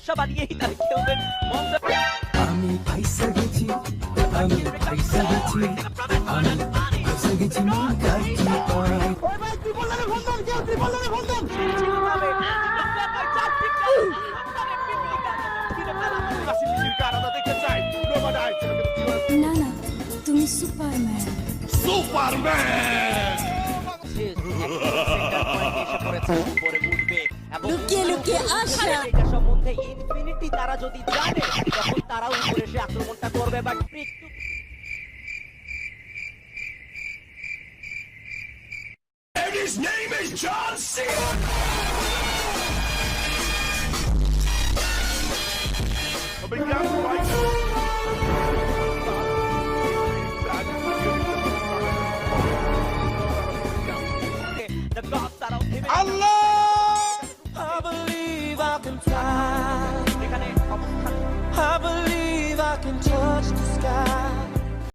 সমস্যা বানিয়েই তার কেউ মঞ্চ আমি ফাইসা গেছি আমি ফাইসা গেছি আমি ফাইসা গেছি মন কাটি পায় ওই ভাই ত্রিপলের বন্ধন কেউ ত্রিপলের বন্ধন না না তুমি সুপারম্যান লুকিয়ে লুকিয়ে আসা সম্বন্ধে ইনফিনিটি তারা যদি জানে তখন তারাও উপরে এসে আক্রমণটা করবে but His name is John Cena. the gods তারাও Allah! I believe I can fly. এখানে অবস্থান I believe I can touch the sky.